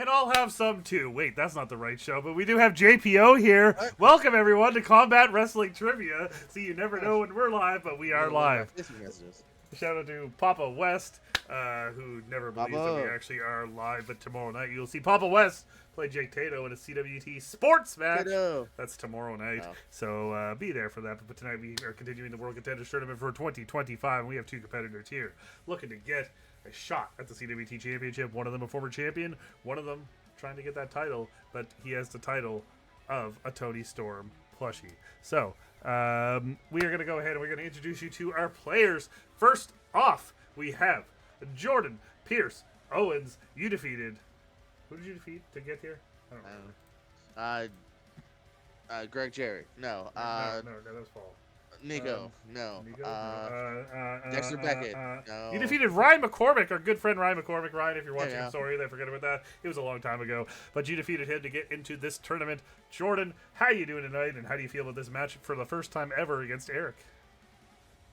And I'll have some too. Wait, that's not the right show, but we do have JPO here. What? Welcome, everyone, to Combat Wrestling Trivia. See, you never know when we're live, but we are live. Shout out to Papa West, who never believes that we actually are live, but tomorrow night you'll see Papa West play Jake Tato in a CWT sports match. Tato. That's tomorrow night, Wow. so be there for that. But tonight we are continuing the World Contenders Tournament for 2025, and we have two competitors here looking to get a shot at the CWT Championship. One of them a former champion, one of them trying to get that title, but he has the title of a Tony Storm plushie. So we are going to go ahead and we're going to introduce you to our players. First off, we have Jordan Pierce Owens. You defeated. Who did you defeat to get here? I don't remember. Greg Jerry. No. No, that was Paul. Nico. No. Nico? Dexter Beckett. No. You defeated Ryan McCormick, our good friend Ryan McCormick. Ryan, if you're watching, Yeah. I'm sorry, I forgot about that. It was a long time ago. But you defeated him to get into this tournament. Jordan, how are you doing tonight, and how do you feel about this match for the first time ever against Erick?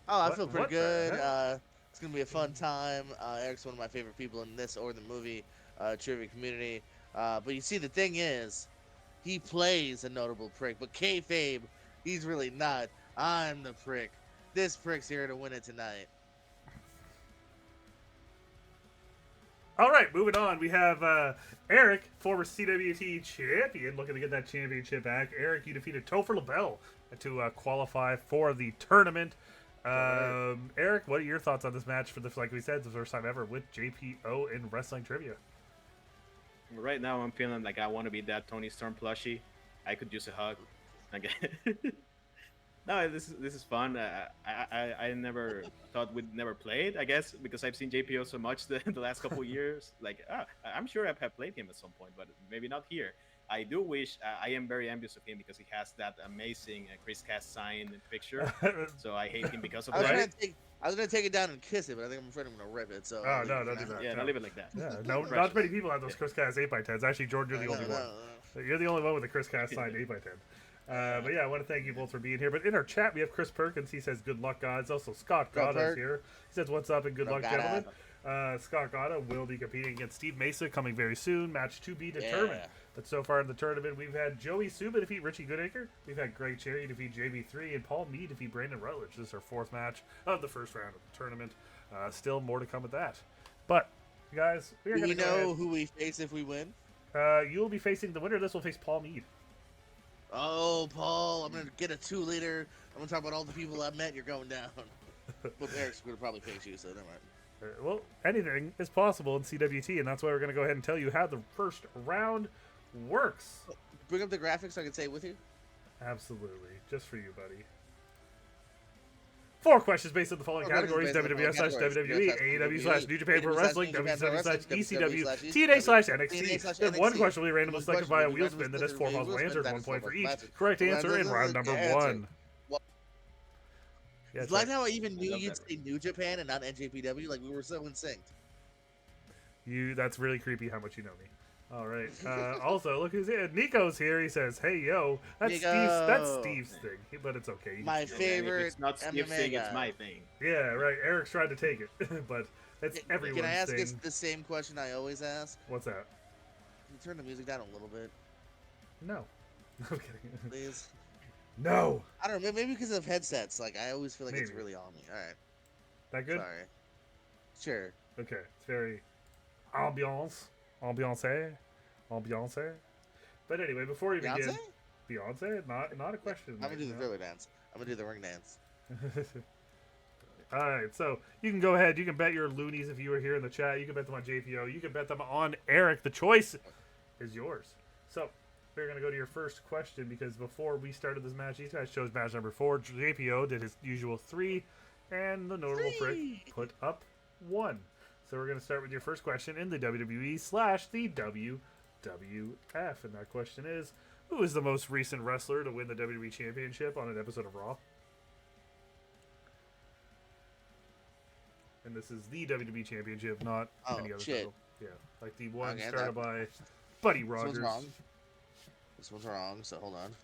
Oh, I feel What pretty the good. heck? It's going to be a fun time. Eric's one of my favorite people in this or the movie trivia community. But you see, the thing is, he plays a notable prick. But kayfabe, he's really not. I'm the prick. This prick's here to win it tonight. All right, moving on. We have Erick, former CWT champion, looking to get that championship back. Erick, you defeated Topher LaBelle to qualify for the tournament. Erick, what are your thoughts on this match for this? Like we said, the first time ever with JPO in wrestling trivia. Right now, I'm feeling like I want to be that Tony Storm plushie. I could use a hug. Okay. No, this is fun. I never thought we'd never played. I guess because I've seen JPO so much the last couple years. Like, I'm sure I have played him at some point, but maybe not here. I do wish. I am very envious of him because he has that amazing Chris Cast sign picture. So I hate him because of I was that. gonna take it down and kiss it, but I think I'm afraid I'm gonna rip it. So Oh, no, don't do that. Yeah, No. don't leave it like that. Yeah, no, not many people have those Chris Cast 8x10s. Actually, Jordan, you're the only one. You're the only one with a Chris Cast signed 8x10. But yeah, I want to thank you both for being here. But in our chat, we have Chris Perkins. He says, good luck, guys. Also, Scott Gotta is here. He says, what's up and good luck, gentlemen. Scott Gotta will be competing against Steve Mesa coming very soon. Match to be determined. But so far in the tournament, we've had Joey Suba defeat Richie Goodacre. We've had Greg Cherry defeat JB3. And Paul Mead defeat Brandon Rutledge. This is our fourth match of the first round of the tournament. Still more to come with that. But, guys, we are Do going we to go know ahead. who we face if we win? You'll be facing the winner. This will face Paul Mead. Oh, Paul, I'm gonna get a 2-liter. I'm gonna talk about all the people I met. You're going down. Well, Eric's gonna probably face you, so never mind. Well, anything is possible in CWT, and that's why we're going to go ahead and tell you how the first round works. Bring up the graphics so I can say it with you. Absolutely. Just for you, buddy. 4 questions based on the following categories: WWF / WWE, AEW / New Japan Pro Wrestling, WCW / ECW, TNA / NXT. Then one question will be randomly selected via wheel spin that has 4 possible answers, 1 point for each correct answer in round number 1. It's like how I even knew you'd say New Japan and not NJPW. Like, we were so in sync. That's really creepy how much you know me. All right. Also, look who's here. Nico's here. He says, "Hey, yo, that's Nico. Steve's thing, but it's okay." My favorite If it's not Steve's MMA thing, guy. it's my thing. Yeah, right. Eric's tried to take it, but it's everyone's Can I ask thing. us the same question I always ask? What's that? Can you turn the music down a little bit, No. I'm kidding. please? No. I don't know. Maybe because of headsets. Like, I always feel like it's Maybe. really on me. All right. That good? Sorry. Sure. Okay. It's very ambiance. But anyway, before we begin, Beyonce? Not a question. I'm gonna do the thriller dance. I'm gonna do the ring dance. All right, so you can go ahead. You can bet your loonies if you were here in the chat. You can bet them on JPO. You can bet them on Erick. The choice is yours. So we're going to go to your first question because before we started this match, these guys chose match number 4. JPO did his usual 3, and the notable prick put up 1. So we're going to start with your first question in the WWE / the WWF. And that question is, who is the most recent wrestler to win the WWE Championship on an episode of Raw? And this is the WWE Championship, not any other title. Yeah, like the one started by Buddy Rogers. This one's wrong. This one's wrong, so hold on.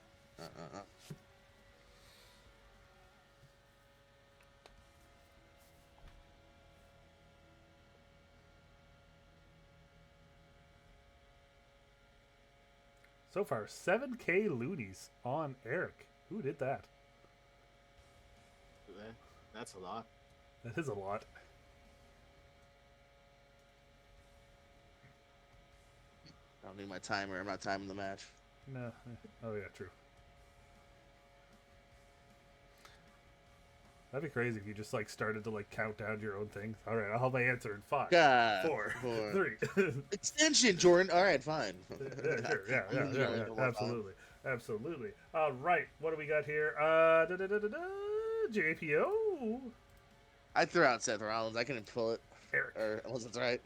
So far, 7K loonies on Erick. Who did that? That's a lot. That is a lot. I don't need my timer. I'm not timing the match. No. Oh, yeah, true. That'd be crazy if you just like started to like count down your own things. All right, I'll have my answer in 5, God, 4, 3. Extension, Jordan. All right, fine. Yeah, sure. Yeah. Absolutely. Absolutely. All right, what do we got here? JPO. I threw out Seth Rollins. I couldn't pull it. Erick. Or unless it's right.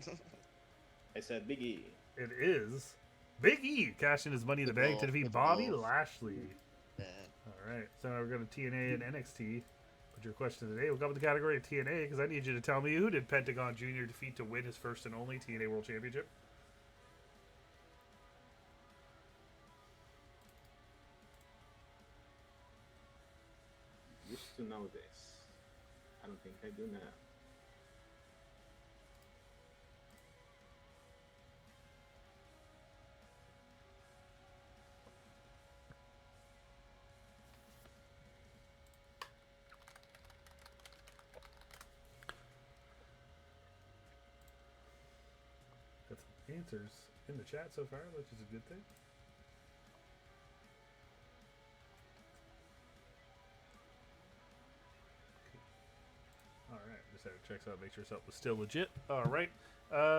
I said Big E. It is Big E cashing his money in the bank to defeat Bobby Lashley. Yeah. All right, so now we're going to TNA and NXT. But your question today will come with the category of TNA because I need you to tell me who did Pentagon Jr. defeat to win his first and only TNA World Championship? Used to know this. I don't think I do now. Got some answers in the chat so far, which is a good thing. All right, just had to check out, make sure something was still legit. All right,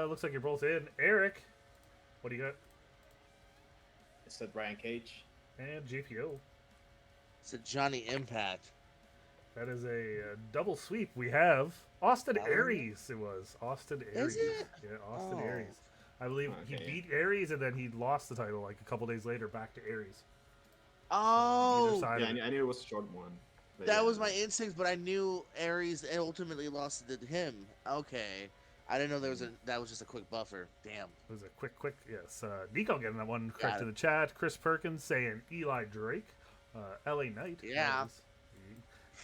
looks like you're both in. Erick, what do you got? I said Brian Cage. And JPO. It's a Johnny Impact. That is a double sweep. We have Austin Oh. Aries. It was Austin Aries. it? Yeah, Austin Oh. Aries. I believe he Okay. beat Aries and then he lost the title like a couple days later back to Aries. Oh, Either side Yeah, of it. I knew it was a short one. But that yeah. was my instinct, but I knew Aries ultimately lost to him. Okay. I didn't know that was just a quick buffer. Damn. It was a quick, yes. Nico getting that one correct Got in the chat. Chris Perkins saying Eli Drake. LA Knight. Yeah. that is.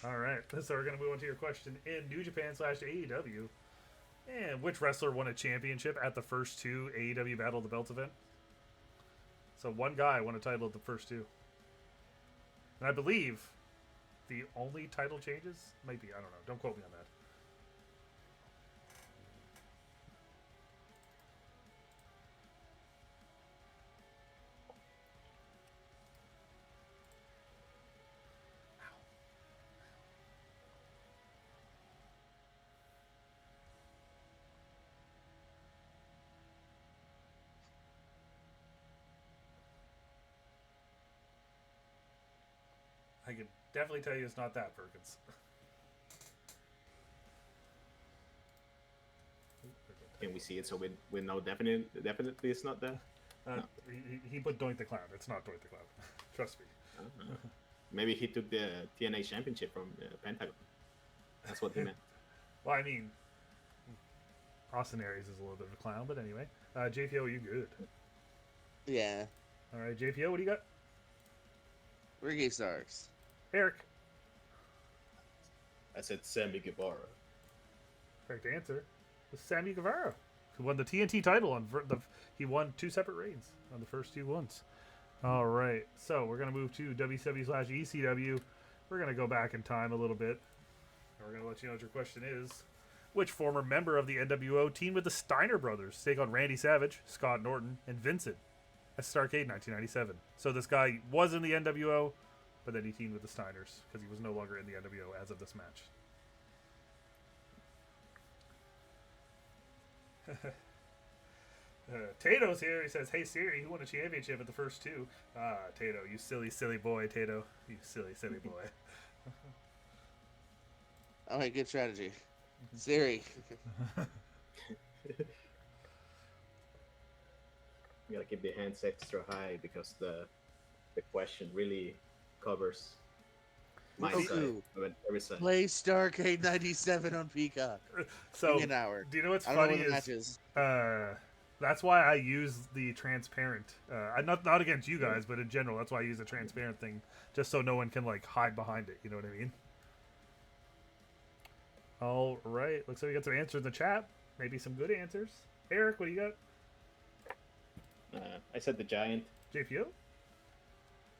All right. So we're going to move on to your question in New Japan / AEW. And which wrestler won a championship at the first 2 AEW Battle of the Belts event? So one guy won a title at the first 2. And I believe the only title changes might be, I don't know. Don't quote me on that. I can definitely tell you it's not that, Perkins. Can we see it so we know definitely it's not that? No. He put Doink the Clown. It's not Doink the Clown. Trust me. Maybe he took the TNA championship from Pentagon. That's what he meant. Well, I mean, Austin Aries is a little bit of a clown, but anyway. JPO, you good? Yeah. All right, JPO, what do you got? Ricky Starks. Erick. I said Sammy Guevara. Correct answer was Sammy Guevara, who won the TNT title on he won 2 separate reigns on the first 2 ones. All right, so we're gonna move to WCW / ECW. We're gonna go back in time a little bit, and we're gonna let you know what your question is. Which former member of the NWO teamed with the Steiner brothers to take on Randy Savage, Scott Norton, and Vincent at Starrcade 1997? So this guy was in the NWO, but then he teamed with the Steiners because he was no longer in the NWO as of this match. Tato's here. He says, "Hey Siri, who won a championship at the first 2?" Tato, you silly boy, Tato. You silly boy. All right, good strategy. Siri. You gotta keep the hands extra high because the question really covers my Ooh. side of every side. Play Starrcade 97 on Peacock. So, Give me an hour. do you know what's I don't know funny when the is match is. that's why I use the transparent. Not against you guys, but in general, that's why I use the transparent thing, just so no one can like hide behind it. You know what I mean? All right, looks like we got some answers in the chat. Maybe some good answers. Erick, what do you got? I said the Giant. JPO?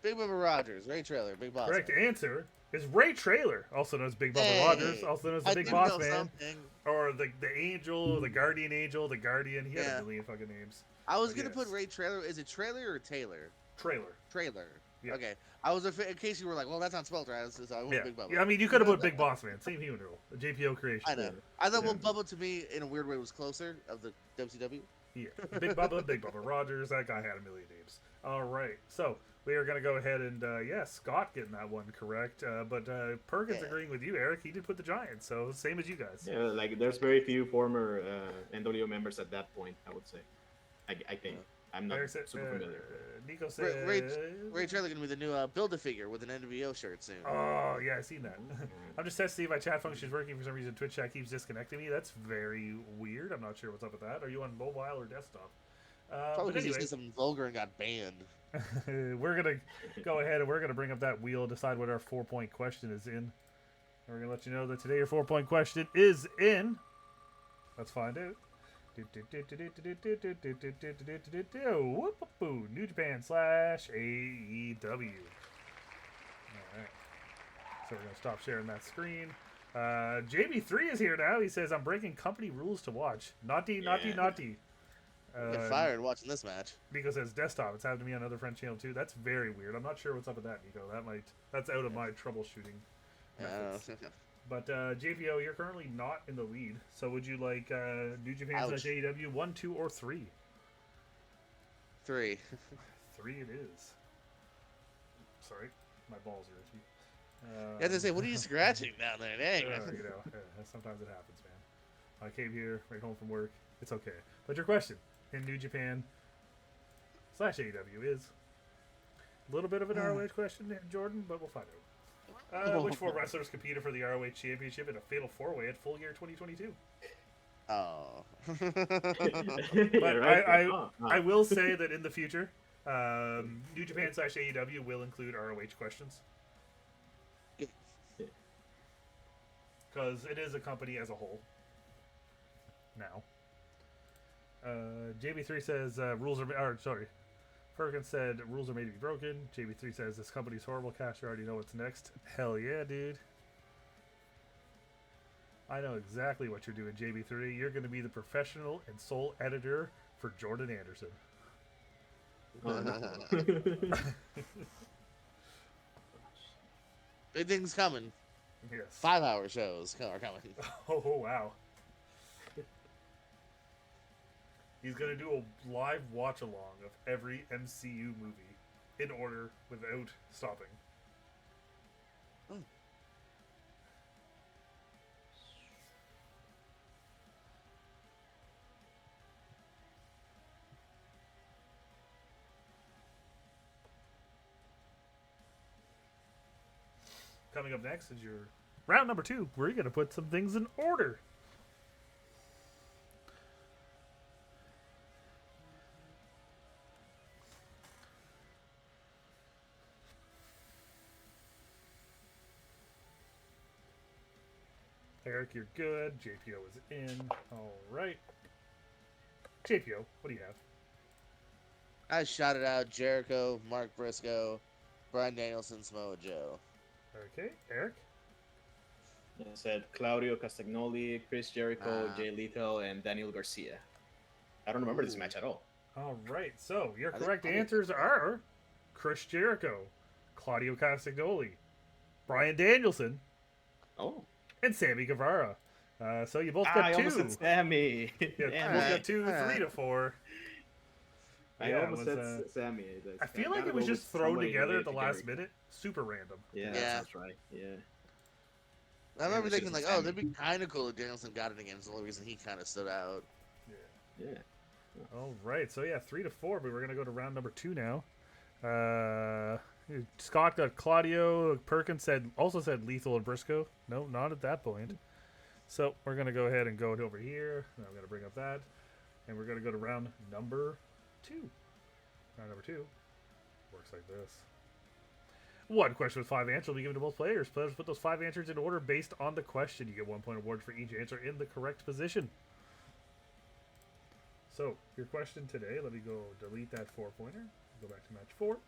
Big Bubba Rogers, Ray Trailer, Big Boss. Correct Man. answer is Ray Trailer, also known as Big Bubba Rogers, also known as the I Big did Boss know Man, something. or the Angel, the Guardian Angel, the Guardian. He had Yeah. a million fucking names. I was But gonna yes. put Ray Trailer. Is it Trailer or Taylor? Trailer. Trailer. Yeah. Okay. I was in case you were like, well, that's not spelled right, so I went Yeah. Big Bubba. Yeah, I mean, you could have put Big Boss Man. Same human rule. A JPO creation. I know. I thought, well, Bubba to me, in a weird way, was closer of the WCW. Yeah. Big Bubba Rogers. That guy had a million names. All right. So we are going to go ahead and, Scott getting that one correct. But Perkins agreeing with you, Eric. He did put the Giants. So same as you guys. Yeah, like there's very few former NWO members at that point, I would say. I think. I'm not super familiar. Nico said... Ray Trailer going to be the new Build-A-Figure with an NWO shirt soon. Oh, yeah, I seen that. I'm just testing to see if my chat function is working. For some reason, Twitch chat keeps disconnecting me. That's very weird. I'm not sure what's up with that. Are you on mobile or desktop? Probably because he said something vulgar and got banned. We're going to go ahead and we're going to bring up that wheel, decide what our 4-point question is in. We're going to let you know that today your 4-point question is in. Let's find out. New Japan / AEW. Alright. So we're going to stop sharing that screen. JB3 is here now. He says, I'm breaking company rules to watch. Naughty. Get fired watching this match. Nico says desktop. It's happened to me on another friend channel too. That's very weird. I'm not sure what's up with that, Nico. That's out of my troubleshooting. Yeah, But JPO, you're currently not in the lead. So would you like New Japan / AEW 1, 2, or 3? 3. 3 it is. Sorry, my balls are itchy. You have to say, what are you scratching down there? Dang. Sometimes it happens, man. I came here right home from work. It's okay. But your question in New Japan / AEW is a little bit of an ROH question, Jordan, but we'll find out. Which 4 wrestlers competed for the ROH Championship in a Fatal 4-Way at Full Gear 2022? Oh. But I will say that in the future, New Japan / AEW will include ROH questions. Because it is a company as a whole. Now. JB3 says Perkins said rules are made to be broken. JB3 says this company's horrible. Cash, you already know what's next. Hell yeah, dude. I know exactly what you're doing, JB3. You're going to be the professional and sole editor for Jordan Anderson. Big things coming. Yes. 5-hour shows are coming. Oh, wow. He's going to do a live watch-along of every MCU movie in order without stopping. Coming up next is your round number 2. We're going to put some things in order. Eric, you're good. JPO is in. All right. JPO, what do you have? I shouted out Jericho, Mark Briscoe, Bryan Danielson, Samoa Joe. Okay, Eric? I said Claudio Castagnoli, Chris Jericho, Jay Lethal, and Daniel Garcia. I don't remember this match at all. All right, so your correct answers are Chris Jericho, Claudio Castagnoli, Bryan Danielson, and Sammy Guevara. So you both got 2. I almost said Sammy. Yeah, both got 2, 3 to 4. I almost said Sammy. I feel like it was just thrown together at the last minute. Super random. Yeah, that's right. Yeah. I remember thinking, like, oh, that'd be kind of cool if Danielson got it again. It's the only reason he kind of stood out. Yeah. All right. So, 3 to 4, but we're going to go to round number 2 now. Scott got Claudio. Perkins also said Lethal and Briscoe. No, not at that point. So, we're going to go ahead and go over here. Now I'm going to bring up that. And we're going to go to round number 2. Round number 2 works like this. 1 question with 5 answers will be given to both players. Players put those 5 answers in order based on the question. You get 1 point award for each answer in the correct position. So, your question today, let me go delete that 4-pointer. Go back to match 4.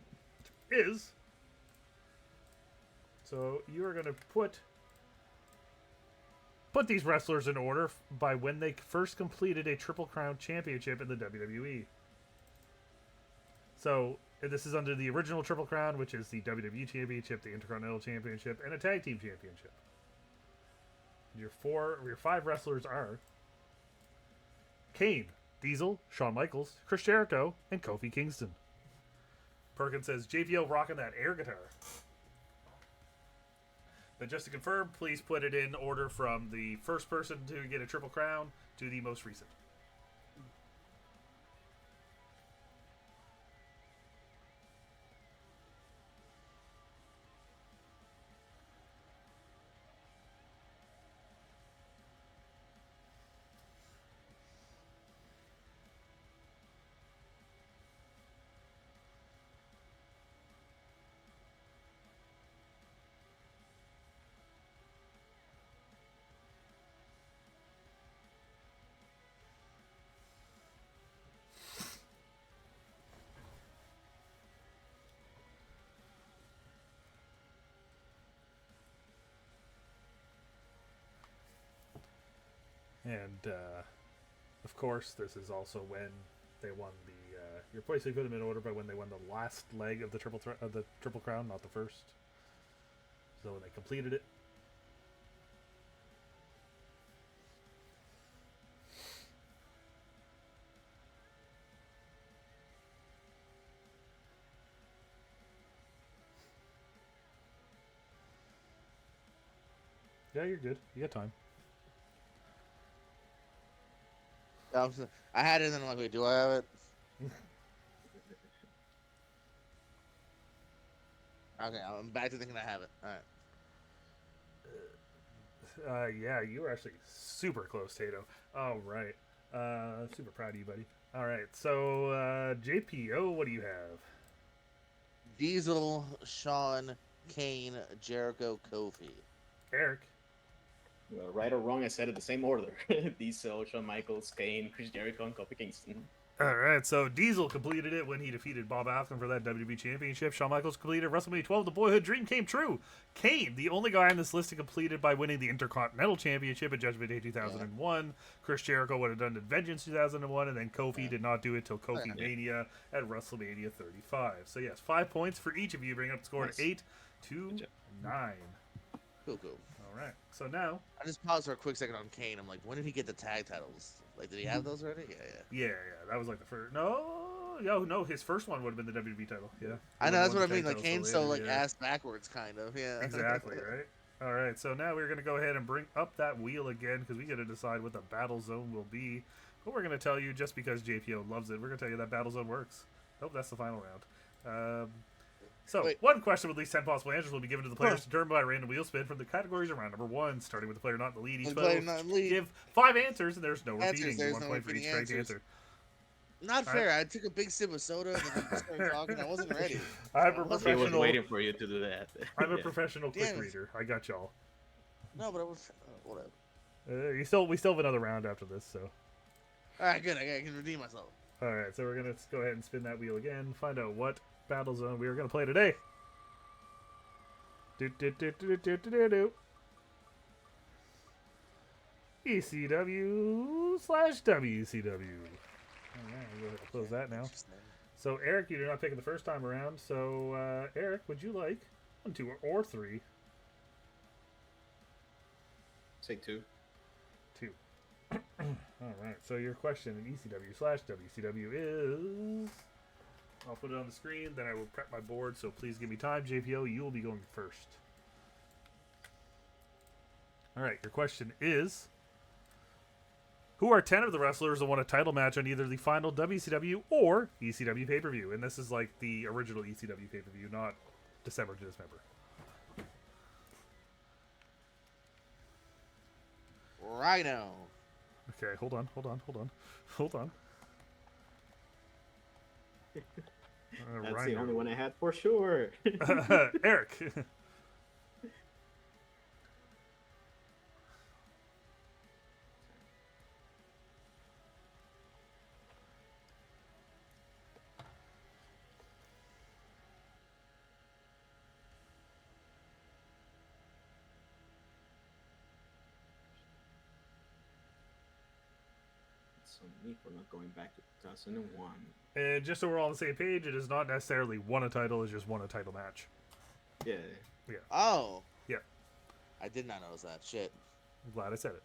Is So you are going to put these wrestlers in order by when they first completed a Triple Crown Championship in the WWE. So this is under the original Triple Crown, which is the WWE Championship, the Intercontinental Championship, and a Tag Team Championship. Your 5 wrestlers are Kane, Diesel, Shawn Michaels, Chris Jericho, and Kofi Kingston. Perkins says, JPO rocking that air guitar. But just to confirm, please put it in order from the first person to get a Triple Crown to the most recent. And, of course, this is also when they won the... you're placing them in order by when they won the last leg of the Triple Crown, not the first. So when they completed it. Yeah, you're good. You got time. I had it, and then I'm like, wait, do I have it? Okay, I'm back to thinking I have it. All right. Yeah, you were actually super close, Tato. All right. Super proud of you, buddy. All right, so JPO, what do you have? Diesel, Shawn, Kane, Jericho, Kofi. Eric. Right or wrong, I said it the same order. Diesel, Shawn Michaels, Kane, Chris Jericho, and Kofi Kingston. All right, so Diesel completed it when he defeated Bob Askren for that WWE Championship. Shawn Michaels completed WrestleMania 12. The boyhood dream came true. Kane, the only guy on this list to complete it by winning the Intercontinental Championship at Judgment Day 2001. Yeah. Chris Jericho would have done it Vengeance 2001, and then Kofi did not do it till Kofi Mania at WrestleMania 35. So yes, 5 points for each of you, bringing up the score to 8 to 9. Cool. All right, so now I just paused for a quick second on Kane. I'm like, when did he get the tag titles? Like, did he have those already? Yeah. That was like the first. No. His first one would have been the WWE title. Yeah. I know, that's what I mean. Like, Kane's so like ass backwards, kind of. Yeah. Exactly. Right. All right. So now we're gonna go ahead and bring up that wheel again because we got to decide what the battle zone will be. But we're gonna tell you just because JPO loves it. We're gonna tell you that battle zone works. Nope, that's the final round. So, one question with at least 10 possible answers will be given to the players determined by a random wheel spin from the categories around number 1, starting with the player not in the lead. Each player will give 5 answers, and there's no repeating. There's 1 no point for each correct answer. Not fair. I took a big sip of soda and then you started talking. I wasn't ready. I'm a professional. I was waiting for you to do that. I'm a professional quick reader. I got y'all. No, but I was whatever. We still have another round after this, so. All right, good. I can redeem myself. All right, so we're gonna go ahead and spin that wheel again. Find out what battle zone we are gonna play today. ECW/WCW. Alright, we'll go ahead and close that now. So, Eric, you're not picking the first time around. So, Eric, would you like 1, 2, or 3? Say 2. 2. Alright, so your question in ECW/WCW is... I'll put it on the screen, then I will prep my board, so please give me time. JPO, you will be going first. Alright, your question is... Who are 10 of the wrestlers that won a title match on either the final WCW or ECW pay-per-view? And this is like the original ECW pay-per-view, not December to Dismember. Rhino. Okay, hold on. That's Rhino. the only one I had for sure. Eric. on me for not going back to 2001. And just so we're all on the same page, it is not necessarily won a title, it's just won a title match. Yeah. Oh. Yeah. I did not notice that. Shit. I'm glad I said it.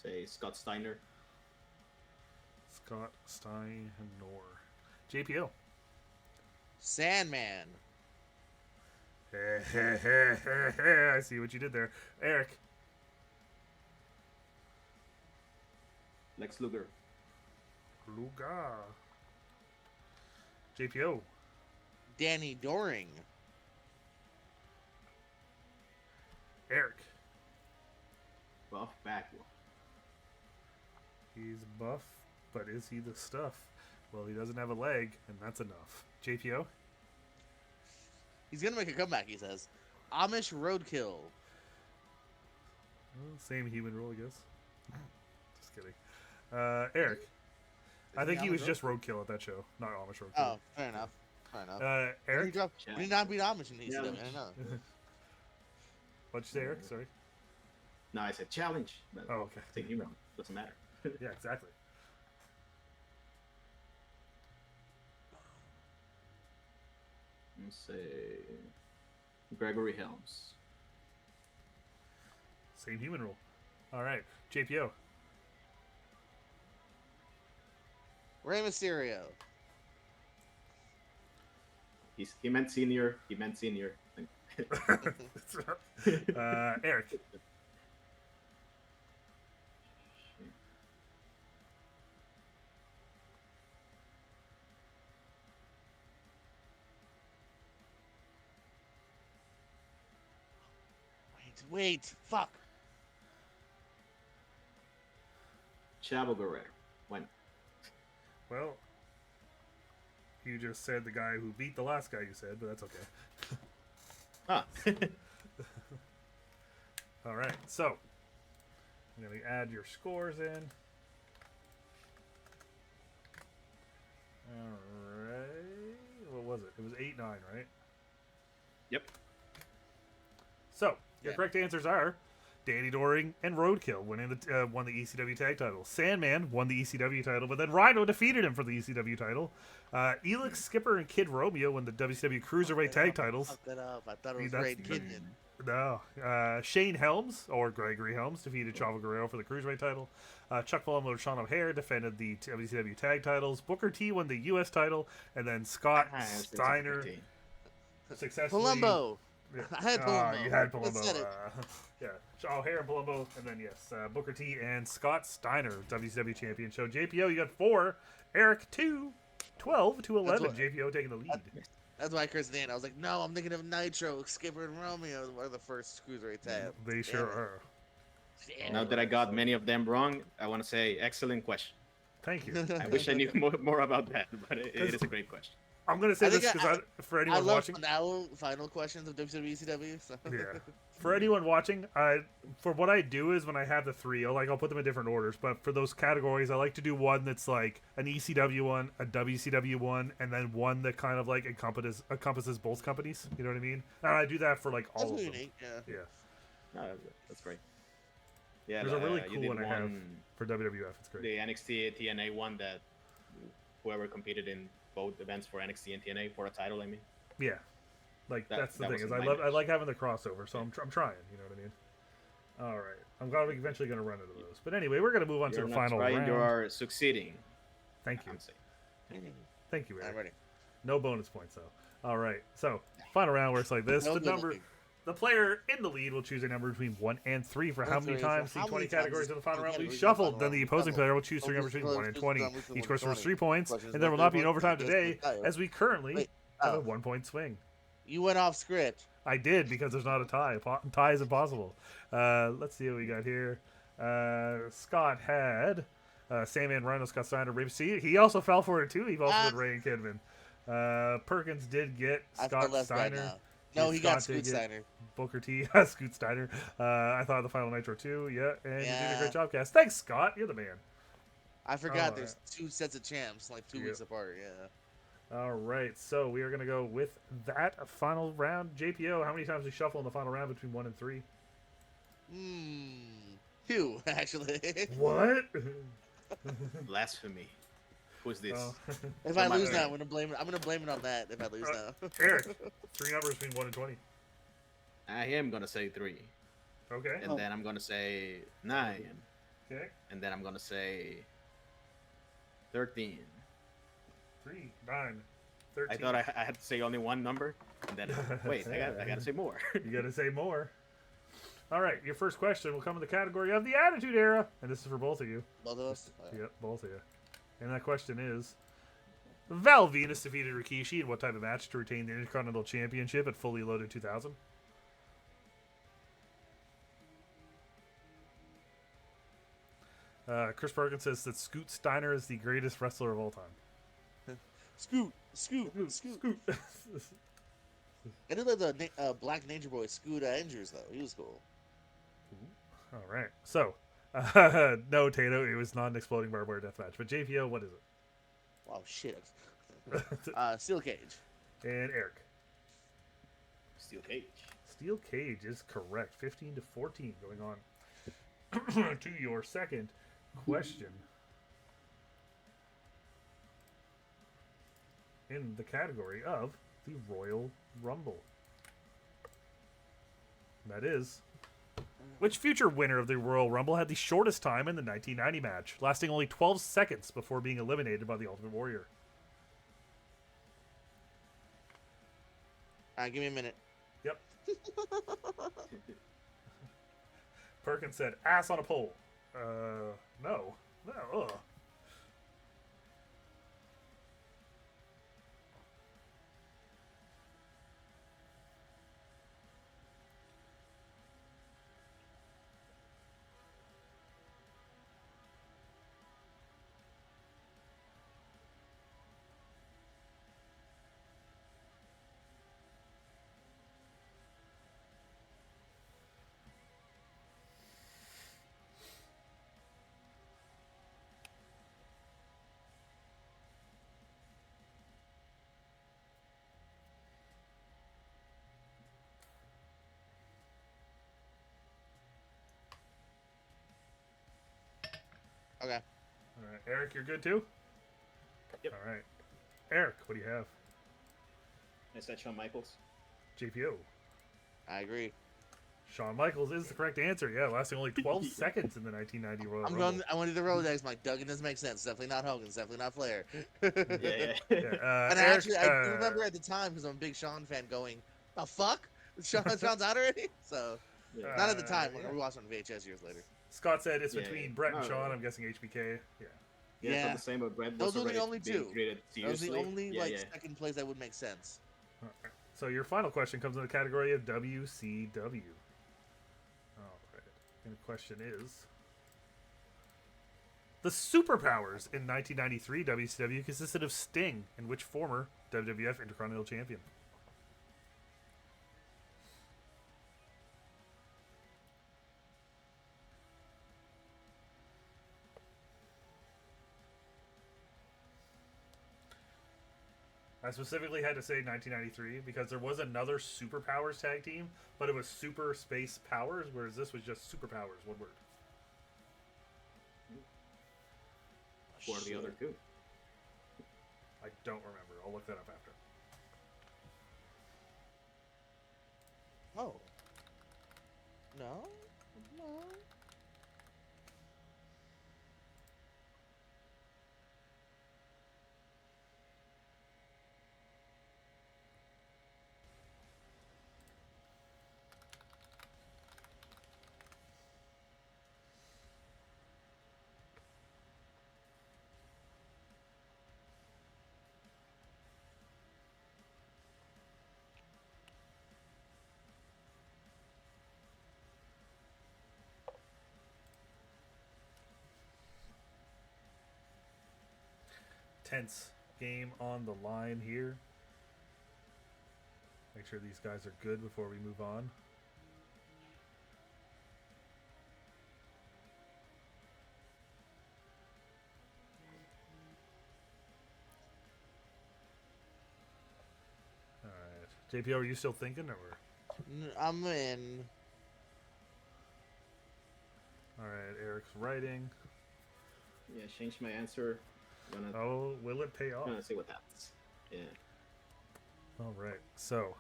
Say Scott Steiner. Scott Steiner. JPO. Sandman. I see what you did there. Eric. Lex Luger. Luga. JPO. Danny Doring. Eric. Buff Bagwell. He's buff, but is he the stuff? Well, he doesn't have a leg, and that's enough. JPO. He's gonna make a comeback, he says. Amish Roadkill. Well, same human rule, I guess. Just kidding. Eric. I think he was just roadkill at that show, not Amish roadkill. Oh, fair enough. Fair enough. Eric. He did not beat Amish in ECW. I know. What'd you say, Eric? Sorry. No, I said challenge. But Oh, okay. I think you know. Doesn't matter. Yeah, exactly. Let's say Gregory Helms. Same human rule. All right, JPO. Rey Mysterio. He meant senior. He meant senior. Eric. Wait. Fuck. Chavo Guerrero. When? Well, you just said the guy who beat the last guy you said, but that's okay. Huh. All right, so I'm going to add your scores in. All right. What was it? It was 8-9, right? Yep. So, your correct answers are Danny Doring and Roadkill won the ECW tag title. Sandman won the ECW title, but then Rhino defeated him for the ECW title. Elix, Skipper, and Kid Romeo won the WCW Cruiserweight tag titles. Fuck that up. I thought it was That's- Ray Kidman. No. Shane Helms, or Gregory Helms, defeated Chavo Guerrero for the Cruiserweight title. Chuck Palumbo and Sean O'Hare defended the WCW tag titles. Booker T won the U.S. title, and then Scott Steiner successfully... Palumbo. Yeah. I had Palumbo. You had I Palumbo. said it. Yeah. O'Hare and Palumbo, and then, yes, Booker T and Scott Steiner, WCW champion. So, JPO, you got 4. Eric, 2. 12 to 11. JPO taking the lead. That's why Chris Dan. I was like, no, I'm thinking of Nitro. Skipper and Romeo were the first cruiserweight tag. They sure are. Now that I got many of them wrong, I want to say excellent question. Thank you. I wish I knew more about that, but it is a great question. I'm going to say I this think because for anyone I love watching... final questions of WCW. So. Yeah. For anyone watching, for what I do is when I have the 3, I'll put them in different orders. But for those categories, I like to do one that's like an ECW one, a WCW one, and then one that kind of like encompasses both companies. You know what I mean? And I do that for like all of them. Unique, yeah. Yeah. No, that's great. Yeah, There's a really you cool did one I have for WWF. It's great. The NXT TNA one that whoever competed in both events for NXT and TNA for a title, I mean. Yeah. Like that's the that thing is wasn't I like having the crossover, so I'm trying. You know what I mean? All right, I'm glad we're eventually going to run into those. But anyway, we're going to move on to the final round. You are succeeding. Thank you. Thank you, Eric. I'm ready. No bonus points though. All right, so final round works like this: the player in the lead will choose a number between 1 and 3 for how many times the 20 categories in the final round will be shuffled. Then the opposing player will choose 3 numbers between 1 and 20. Each question was 3 points, and there will not be an overtime today, as we currently have a 1-point swing. You went off script. I did because there's not a tie. Tie is impossible. Let's see what we got here. Scott had Sandman, Rhino, Scott Steiner, Ray. See, he also fell for it too. He also had Ray and Kidman. Perkins did get Scott Steiner. No, he got Scoot Steiner. Booker T, Scoot Steiner. I thought the final Nitro too. Yeah, and you did a great job, Cass. Thanks, Scott. You're the man. I forgot there's 2 sets of champs, like 2 weeks apart. Yeah. All right, so we are going to go with that final round. JPO, how many times we shuffle in the final round between 1 and 3? Two actually. What? Blasphemy. Who's this? Oh. If So I my- lose now, I'm gonna blame it. I'm gonna blame it on that. If I lose now. Eric, 3 numbers between 1 and 20. I am gonna say 3, Okay. and then I'm gonna say 9, Okay. and then I'm gonna say 13. 3, 9, 13. I thought I had to say only one number, and then wait, I gotta say more. You got to say more. All right, your first question will come in the category of the Attitude Era, and this is for both of you. Both of us. Yep, both of you. And that question is: Val Venus defeated Rikishi in what type of match to retain the Intercontinental Championship at Fully Loaded 2000? Chris Perkins says that Scoot Steiner is the greatest wrestler of all time. Scoot. I did like the Black Ninja Boy Scoot Andrews though. He was cool. All right. So, no, Tato, it was not an exploding barbed wire death match. But JPO, what is Wow, shit. it? Steel Cage. And Eric. Steel cage. Steel Cage is correct. 15 to 14 going on to your second question. In the category of the Royal Rumble. That is, which future winner of the Royal Rumble had the shortest time in the 1990 match, lasting only 12 seconds before being eliminated by the Ultimate Warrior? All right, give me a minute. Yep. Perkins said, ass on a pole. No. Ugh. Okay. All right, Eric, you're good too? Yep. All right. Eric, what do you have? Is that Shawn Michaels? JPO. I agree. Shawn Michaels is the correct answer. Yeah, lasting only 12 seconds in the 1990 Royal I'm Rumble. going. I want to do the Rolodex. Mike Duggan doesn't make sense. Definitely not Hogan. Definitely not Flair. Yeah. Yeah, And Eric, actually, I do remember at the time because I'm a big Sean fan. Going, the fuck, Sean's out already. So not at the time. yeah. We watched it on VHS years later. Scott said it's Yeah, between yeah. Brett and Oh, Sean. yeah. I'm guessing HBK. Yeah. Yeah, Yeah. it's not the same, but Brett Those was were the already only being two. treated That was seriously. the only Yeah. second place that would make sense. All right. So your final question comes in the category of WCW. All right. And the question is: the superpowers in 1993 WCW consisted of Sting and which former WWF Intercontinental Champion? I specifically had to say 1993 because there was another Superpowers tag team, but it was Super Space Powers, whereas this was just Superpowers, one word. Or the other two. I don't remember. I'll look that up after. Oh. No. No. Tense game on the line here. Make sure these guys are good before we move on. JPO, are you still thinking? Or? I'm in. All right, Eric's writing. Yeah, change my answer. Oh, will it pay off? Gonna see what happens. Yeah. All right, so.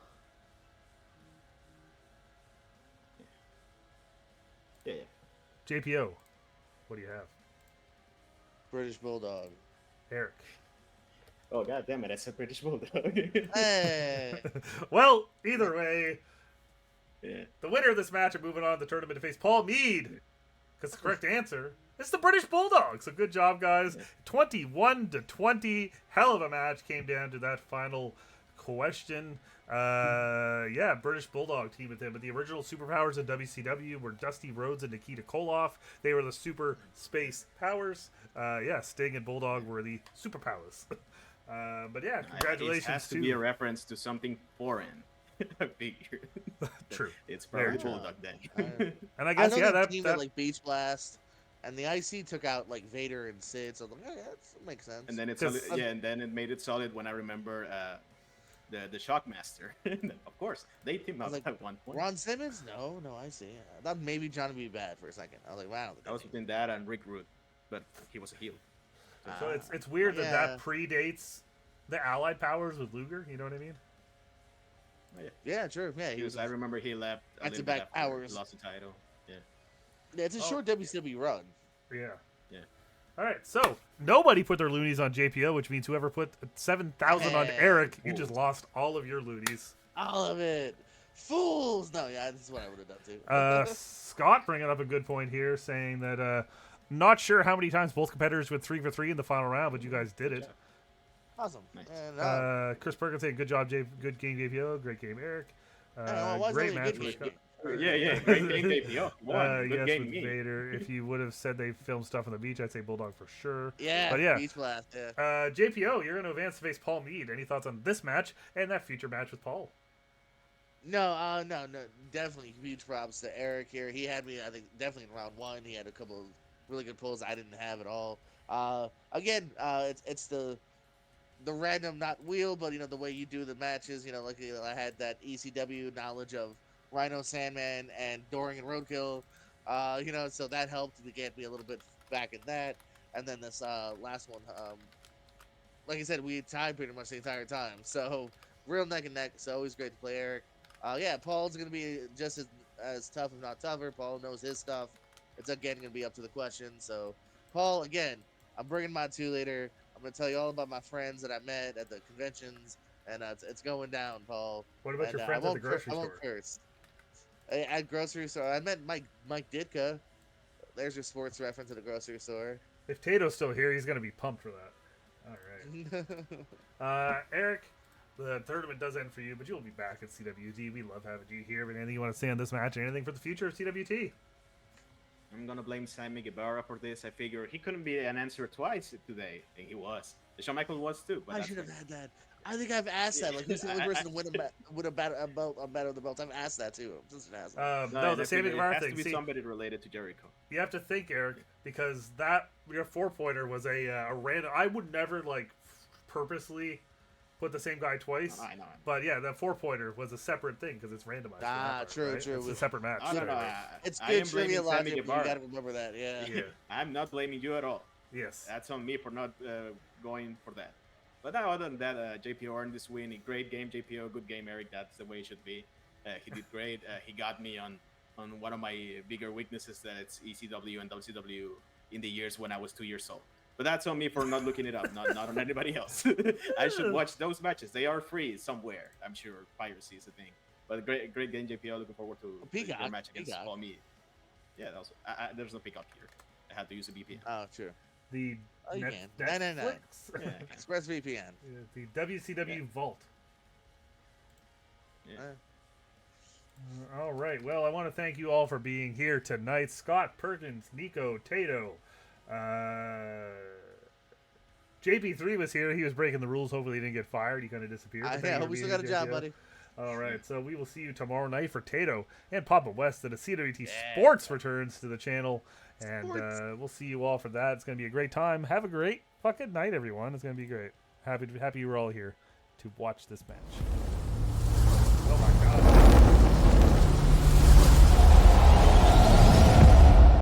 Yeah. JPO, what do you have? British Bulldog. Eric. Oh, god damn it, I said British Bulldog. Hey. Well, either way, Yeah. the winner of this match are moving on to the tournament to face Paul Mead. Because the correct answer is the British Bulldog. So good job, guys. 21-20. Hell of a match. Came down to that final question. Yeah, British Bulldog team with him. But the original superpowers in WCW were Dusty Rhodes and Nikita Koloff. They were the Super Space Powers. Yeah, Sting and Bulldog were the superpowers. But yeah, congratulations. It has to be a reference to something foreign. I figured. True. It's probably Very true. Bulldog Day. And I guess, know yeah, the that team like Beach Blast, and the IC took out like Vader and Sid. So I'm like, yeah, that makes sense. And then it's Because- and then it made it solid when I remember the Shockmaster. Of course, they team up like, at one point. Ron Simmons? No, I see. I thought maybe Johnny B. Bad for a second. I was like, wow. That was between that and Rick Rude, but he was a heel. So it's weird that yeah. that predates the Allied powers with Luger. You know what I mean? Oh, yeah. Yeah, true. Yeah, He was. I remember he left a little bit Back-to-back after powers. he lost the title. Yeah. Yeah, it's a short WCW run. Yeah. Yeah. All right. So nobody put their loonies on JPO, which means whoever put 7,000 on Hey. Eric, you just lost all of your loonies. All of it. Fools. No, yeah, this is what I would have done too. Scott bringing up a good point here, saying that not sure how many times both competitors went 3 for 3 in the final round, but you guys did it. Awesome. Nice. And, Chris Perkins saying good job, good game JPO, great game Eric. why is Great it a match good for game? Scott. Yeah. Great game, JPO. One. Good Yes, game, with me. Vader. If you would have said they filmed stuff on the beach, I'd say Bulldog for sure. Yeah, But yeah. Beach Blast. Yeah. JPO, you're going to advance to face Paul Mead. Any thoughts on this match and that future match with Paul? No, definitely huge props to Eric here. He had me, I think, definitely in round 1. He had a couple of really good pulls I didn't have at all. Again, it's the random, not wheel, but the way you do the matches. Like I had that ECW knowledge of Rhino, Sandman, and Doring and Roadkill. So that helped to get me a little bit back in that. And then this last one, like I said, we tied pretty much the entire time. So real neck and neck. So always great to play Eric. Yeah, Paul's gonna be just as tough, if not tougher. Paul knows his stuff. It's again gonna be up to the question. So, Paul, again, I'm bringing my 2 later. I'm gonna tell you all about my friends that I met at the conventions, and it's going down, Paul. What about your friends at the grocery I won't store? curse. At grocery store, I met Mike Ditka. There's your sports reference at the grocery store. If Tato's still here, he's going to be pumped for that. All right. Eric, the tournament does end for you, but you'll be back at CWT. We love having you here. But anything you want to say on this match? Anything for the future of CWT? I'm gonna blame Sammy Guevara for this. I figure he couldn't be an answer twice today, and he was. Shawn Michaels was too. But I that's should have fine. had that. I think I've asked that. Like, who's the only person to win a battle of the belts? I've asked that too. I'm just asking. No, the Sammy Guevara It has thing. to be See, somebody related to Jericho. you have to think, Eric, because your 4-pointer was a random. I would never purposely put the same guy twice. I know. But yeah, that 4-pointer was a separate thing because it's randomized. for that part, True. It's a separate match. I don't know. It's I good am trivia blaming Sammy logic. You Guevara. got to remember that. Yeah. Yeah. I'm not blaming you at all. Yes. That's on me for not going for that. But now, other than that, JPO earned this win. A great game, JPO. Good game, Eric. That's the way it should be. He did great. He got me on one of my bigger weaknesses, that it's ECW and WCW in the years when I was 2 years old. But that's on me for not looking it up, not on anybody else. I should watch those matches. They are free somewhere. I'm sure piracy is a thing. But great game, JPO. Looking forward to your match against Paul Mead. Yeah, that was, there's no Peacock here. I had to use a VPN. Oh, true. The Oh, you Net- can. Netflix? Yeah. ExpressVPN. The WCW Vault. Yeah. All right. Well, I want to thank you all for being here tonight. Scott, Perkins, Nico, Tato. JP3 was here. He was breaking the rules. Hopefully he didn't get fired. He kind of disappeared. But thank you Yeah, for we still being got a here, job, JPO. buddy. All right. So we will see you tomorrow night for Tato and Papa West. That a CWT Sports returns to the channel. And we'll see you all for that. It's going to be a great time. Have a great fucking night, everyone. It's going to be great. Happy you were all here to watch this match.